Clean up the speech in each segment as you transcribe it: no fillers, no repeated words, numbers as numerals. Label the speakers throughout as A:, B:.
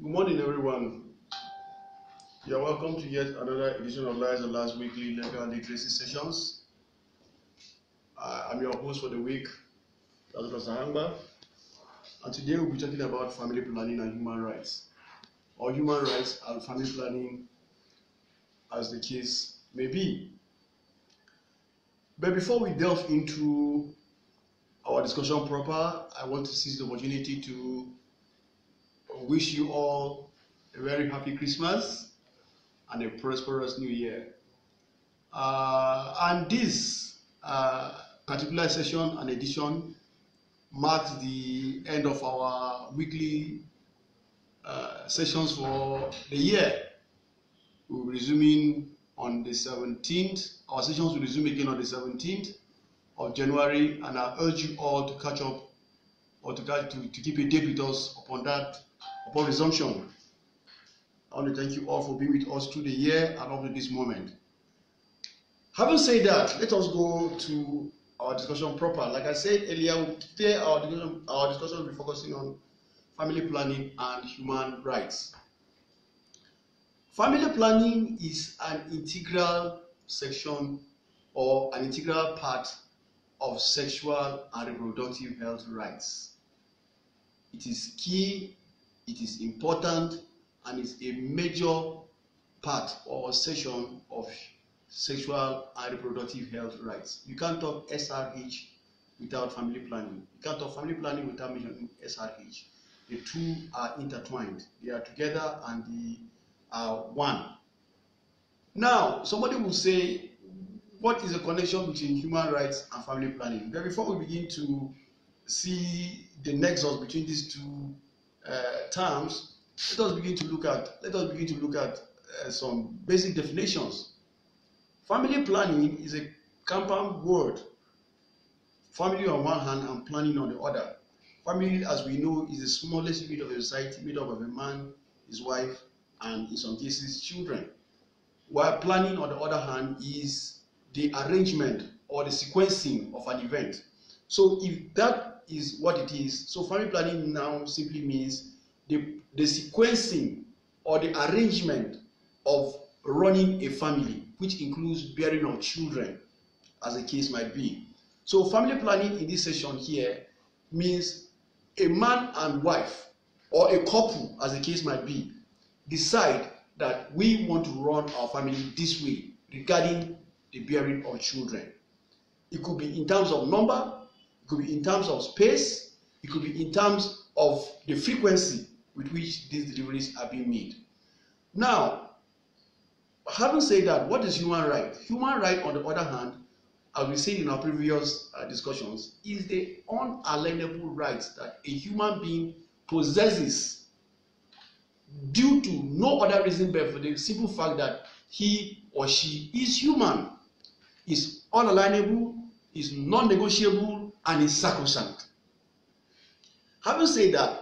A: Good morning, everyone. You are welcome to yet another edition of Lies and Last Weekly Legal Literacy Sessions. I'm your host for the week, Dr. Sahangba, and today we'll be talking about family planning and human rights, or human rights and family planning, as the case may be. But before we delve into our discussion proper, I want to seize the opportunity to wish you all a very happy Christmas and a prosperous new year. And this particular session and edition marks the end of our weekly sessions for the year. We'll be resuming on the 17th. Our sessions will resume again on the 17th of January, and I urge you all to catch up or to keep a date with us upon resumption. I want to thank you all for being with us through the year and up to this moment. Having said that, let us go to our discussion proper. Like I said earlier, today our discussion will be focusing on family planning and human rights. Family planning is an integral section or an integral part of sexual and reproductive health rights. It is key, it is important, and is a major part or section of sexual and reproductive health rights. You can't talk SRH without family planning. You can't talk family planning without mentioning SRH. The two are intertwined. They are together and they are one. Now, somebody will say, what is the connection between human rights and family planning? But before we begin to see the nexus between these two terms, let us begin to look at some basic definitions. Family planning is a compound word. Family on one hand and planning on the other. Family, as we know, is the smallest unit of a society made up of a man, his wife, and in some cases, children. While planning, on the other hand, is the arrangement or the sequencing of an event. So if that is what it is, so family planning now simply means the sequencing or the arrangement of running a family, which includes bearing of children, as the case might be. So family planning in this session here means a man and wife, or a couple, as the case might be, decide that we want to run our family this way regarding the bearing of children. It could be in terms of number, it could be in terms of space, it could be in terms of the frequency with which these deliveries are being made. Now, having said that, what is human right? Human right, on the other hand, as we said in our previous discussions, is the unalienable rights that a human being possesses due to no other reason but for the simple fact that he or she is human, is unalienable, is non-negotiable, and is sacrosanct. Having said that,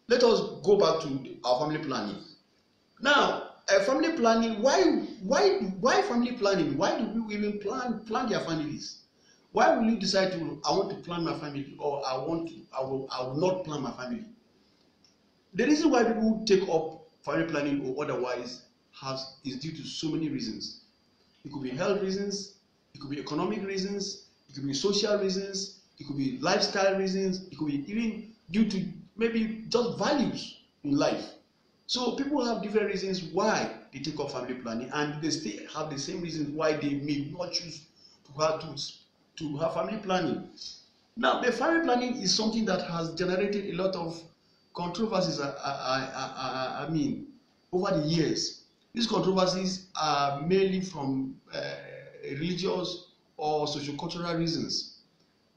A: let us go back to our family planning. Now, family planning, why family planning? Why do we even plan their families? Why will you decide I want to plan my family, or I will not plan my family? The reason why people take up family planning or otherwise is due to so many reasons. It could be health reasons, it could be economic reasons, it could be social reasons, it could be lifestyle reasons, it could be even due to maybe just values in life. So people have different reasons why they take up family planning, and they still have the same reasons why they may not choose to have family planning. Now, the family planning is something that has generated a lot of controversies, I mean, over the years. These controversies are mainly from religious or socio-cultural reasons.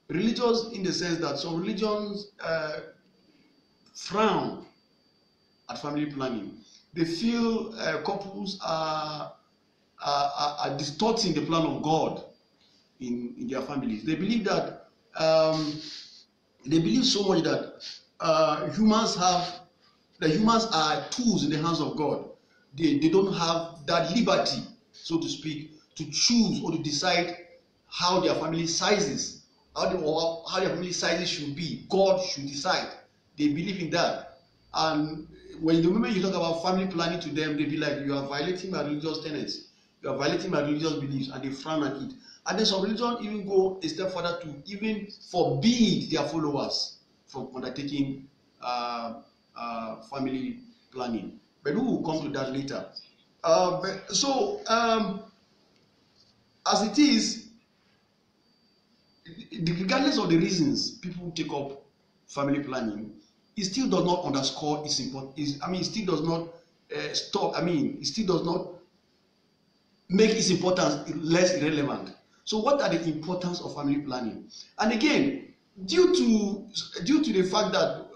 A: Religious in the sense that some religions frown at family planning. They feel couples are distorting the plan of God in their families. They believe that they believe so much that humans are tools in the hands of God. They don't have that liberty, so to speak, to choose or to decide how their family sizes, how their family sizes should be. God should decide. They believe in that. And when the moment you talk about family planning to them, they be like, you are violating my religious tenets, you are violating my religious beliefs, and they frown at it. And then some religions even go a step further to even forbid their followers from undertaking family planning. But we will come to that later. As it is, regardless of the reasons people take up family planning, it still does not underscore its importance. It still does not stop. It still does not make its importance less irrelevant. So, what are the importance of family planning? And again, due to the fact that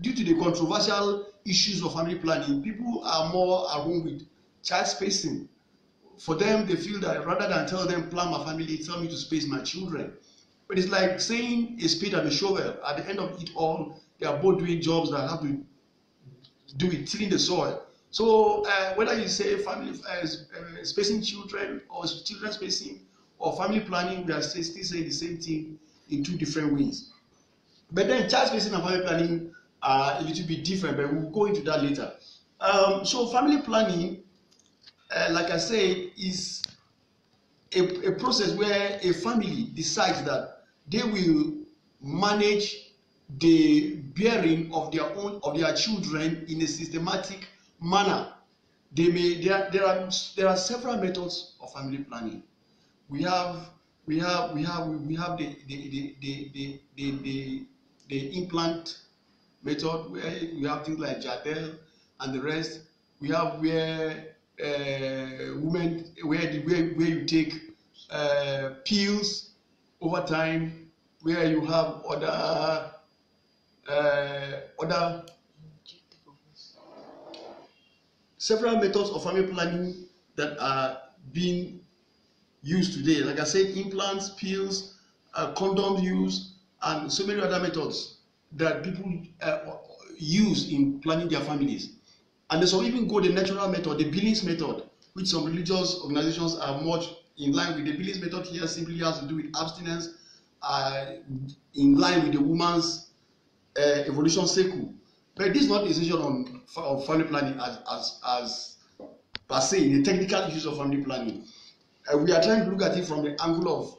A: due to the controversial issues of family planning, people are more at home with child spacing. For them, they feel that rather than tell them plan my family, tell me to space my children. But it's like saying a spade and a shovel. At the end of it all, they are both doing jobs that have to do with tilling the soil. So whether you say family spacing children or children spacing or family planning, we are still saying the same thing in two different ways. But then child spacing and family planning are a little bit different, but we'll go into that later. So family planning, like I say, is a process where a family decides that they will manage the bearing of their children in a systematic manner. There are several methods of family planning. We have the implant method, where you have things like Jadel and the rest. We have where you take pills over time, where you have other several methods of family planning that are being used today. Like I said, implants, pills, condom use, and so many other methods that people use in planning their families. And there's some even go the natural method, the Billings method, which some religious organizations are much in line with. The Billings method here simply has to do with abstinence, in line with the woman's evolution cycle. But this is not a decision on family planning as per se, in the technical issues of family planning. We are trying to look at it from the angle of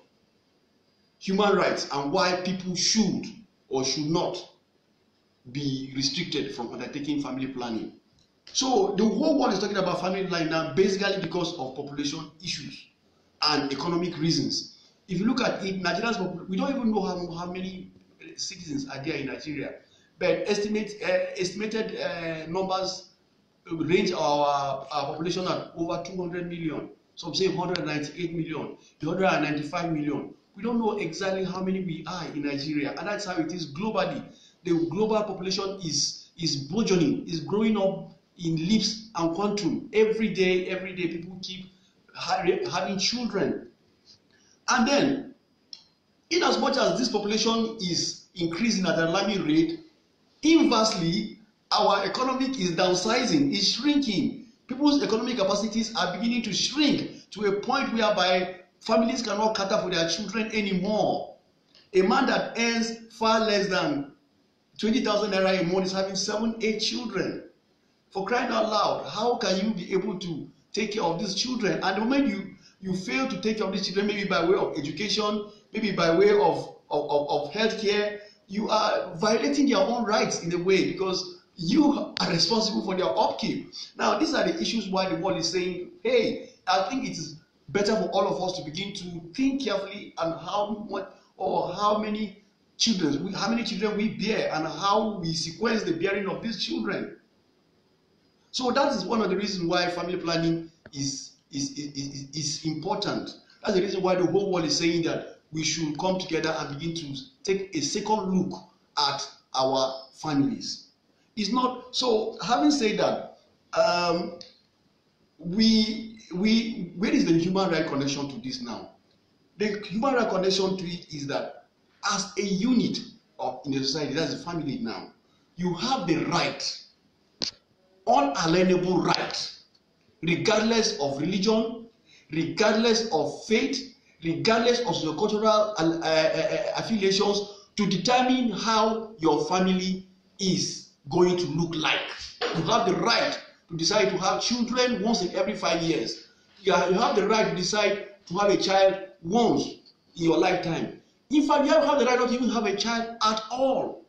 A: human rights and why people should or should not be restricted from undertaking family planning. So the whole world is talking about family planning now, basically because of population issues and economic reasons. If you look at it, Nigeria's we don't even know how many citizens are there in Nigeria, but estimated numbers range our population at over 200 million. Some say 198 million, 195 million. We don't know exactly how many we are in Nigeria, and that's how it is globally. The global population is burgeoning, is growing up in leaps and quantum. Every day people keep having children. And then, in as much as this population is increasing at an alarming rate, inversely, our economic is downsizing, is shrinking. People's economic capacities are beginning to shrink to a point whereby families cannot cater for their children anymore. A man that earns far less than 20,000 naira a month is having 7-8 children. For crying out loud, how can you be able to take care of these children? And the moment you fail to take care of these children, maybe by way of education, maybe by way of healthcare, you are violating their own rights in a way, because you are responsible for their upkeep. Now, these are the issues why the world is saying, hey, I think it is better for all of us to begin to think carefully on how many children we bear and how we sequence the bearing of these children. So that is one of the reasons why family planning is important. That's the reason why the whole world is saying that we should come together and begin to take a second look at our families. It's not so. Having said that, where is the human right connection to this now? The human right connection to it is that as a unit in a society, that's a family now, you have the right, unalienable right, regardless of religion, regardless of faith, regardless of your cultural affiliations, to determine how your family is going to look like? You have the right to decide to have children once in every 5 years. You have the right to decide to have a child once in your lifetime. In fact, you have the right not to even have a child at all.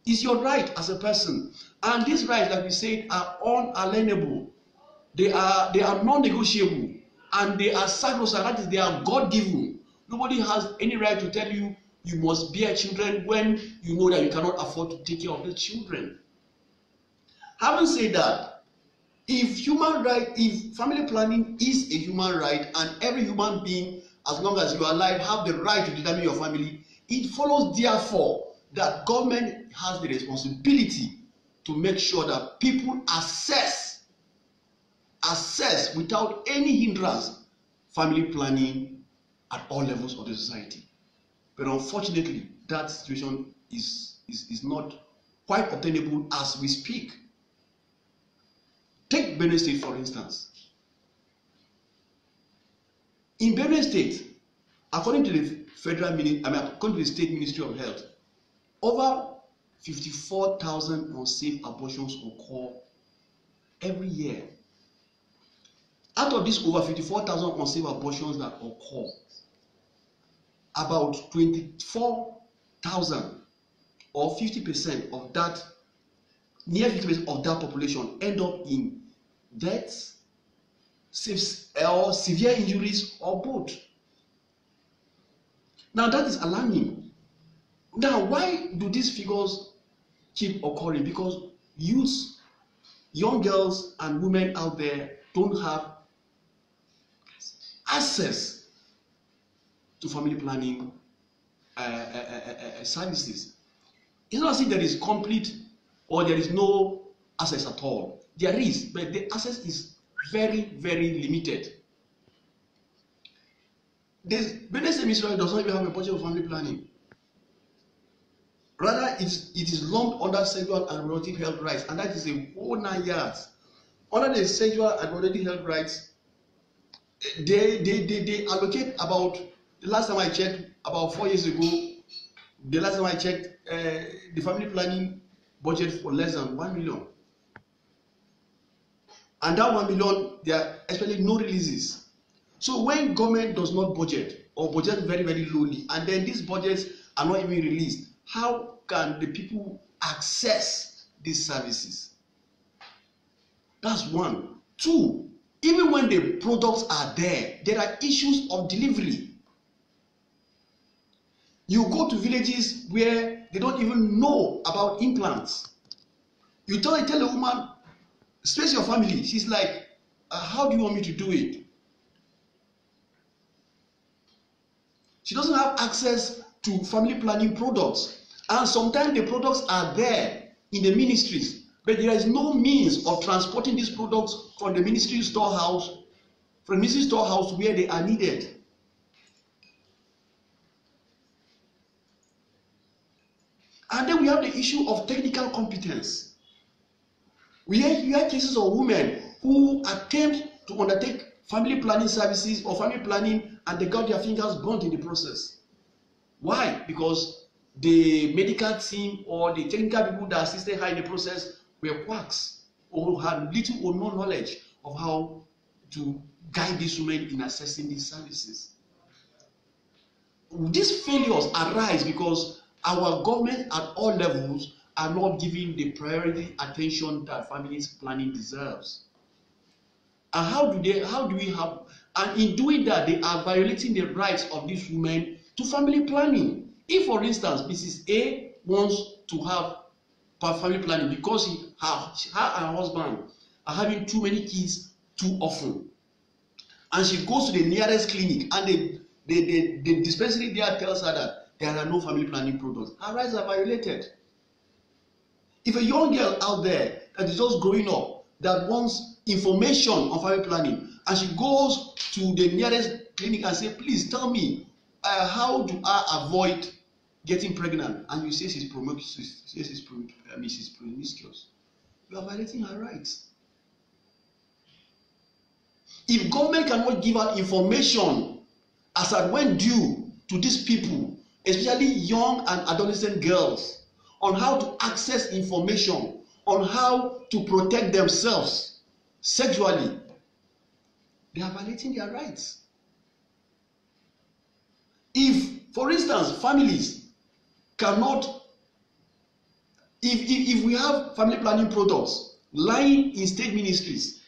A: It's your right as a person. And these rights, like we said, are unalienable. They are non-negotiable. And they are sacrosanct. That is, they are God-given. Nobody has any right to tell you you must bear children when you know that you cannot afford to take care of the children. Having said that, if family planning is a human right, and every human being, as long as you are alive, have the right to determine your family, it follows therefore that government has the responsibility to make sure that people assess without any hindrance family planning at all levels of the society. But unfortunately, that situation is not quite obtainable as we speak. Take Benue State, for instance. In Benue State, according to the according to the State Ministry of Health, over 54,000 unsafe abortions occur every year. Out of these over 54,000 unsafe abortions that occur, about 24,000 or 50% of that, near 50% of that population end up in deaths, or severe injuries, or both. Now that is alarming. Now, why do these figures keep occurring? Because youths, young girls and women out there don't have access to family planning services. It's not as if there is complete or there is no access at all. There is, but the access is very, very limited. The Benue State Ministry does not even have a budget for family planning. Rather, it is lumped under sexual and reproductive health rights, and that is a whole 9 yards. Under the sexual and reproductive health rights, they allocate about, the last time I checked, about 4 years ago, the last time I checked, the family planning budget for less than 1 million. And that 1 million, there are especially no releases. So when government does not budget, or budget very, very lowly, and then these budgets are not even released, how can the people access these services? That's one. Two, even when the products are there are issues of delivery. You go to villages where they don't even know about implants. You tell a woman, space your family. She's like, how do you want me to do it? She doesn't have access to family planning products. And sometimes the products are there in the ministries, but there is no means of transporting these products from the ministry storehouse, where they are needed. And then we have the issue of technical competence. We have cases of women who attempt to undertake family planning services or family planning, and they got their fingers burnt in the process. Why? Because the medical team or the technical people that assisted her in the process were quacks, or had little or no knowledge of how to guide these women in accessing these services. These failures arise because our government at all levels are not giving the priority attention that family planning deserves. And how do we have, and in doing that, they are violating the rights of these women to family planning. If, for instance, Mrs. A wants to have family planning because her and her husband are having too many kids too often, and she goes to the nearest clinic, and the dispensary there tells her that there are no family planning products, her rights are violated. If a young girl out there that is just growing up that wants information on family planning, and she goes to the nearest clinic and says, please tell me, how do I avoid getting pregnant? And you say she's promiscuous, you are violating her rights. If government cannot give out information as at when due to these people, especially young and adolescent girls, on how to access information, on how to protect themselves sexually, they are violating their rights. If, for instance, families cannot, if we have family planning products lying in state ministries,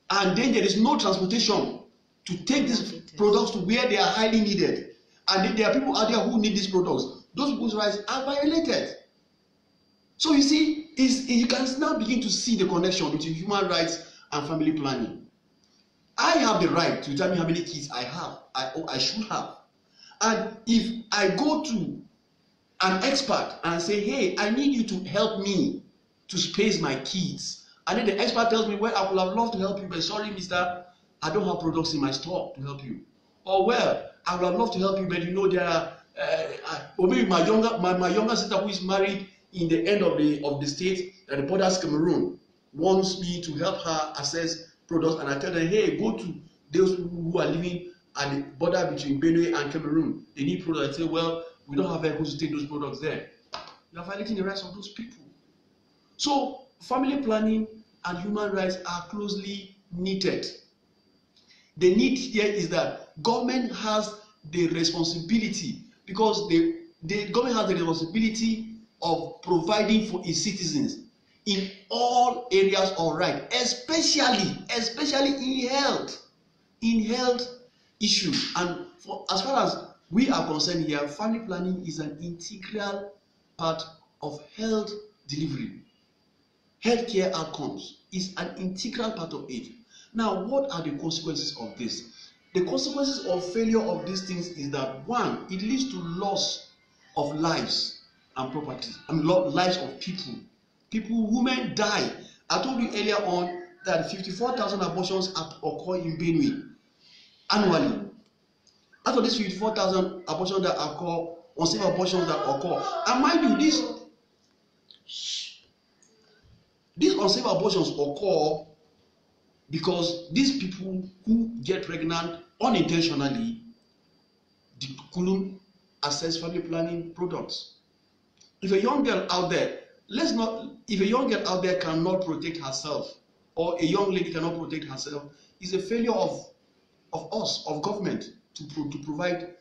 A: and then there is no transportation to take these products to where they are highly needed, and there are people out there who need these products, those people's rights are violated. So you see, you can now begin to see the connection between human rights and family planning. I have the right to determine how many kids I have, I should have. And if I go to an expert and say, hey, I need you to help me to space my kids, and then the expert tells me, well, I would have loved to help you, but sorry, mister, I don't have products in my store to help you. Or, well, I would have loved to help you, but you know, there are, or maybe my younger sister who is married in the end of the state that the borders Cameroon wants me to help her access products, and I tell them, hey, go to those who are living at the border between Benue and Cameroon. They need products. I say, well, we don't have vehicles to take those products there. You are violating the rights of those people. So family planning and human rights are closely knitted. The need here is that government has the responsibility, because the government has the responsibility of providing for its citizens in all areas of right, especially in health issues. And as far as we are concerned here, family planning is an integral part of health delivery. Healthcare outcomes is an integral part of it. Now, what are the consequences of this? The consequences of failure of these things is that, one, it leads to loss of lives and property, lives of people. Women die. I told you earlier on that 54,000 abortions occur in Benue annually. Out of these 54,000 abortions that occur, unsafe abortions that occur, and mind you, these unsafe abortions occur because these people who get pregnant unintentionally couldn't access family planning products. If a young girl out there, cannot protect herself, or a young lady cannot protect herself, it's a failure of us, of government, to provide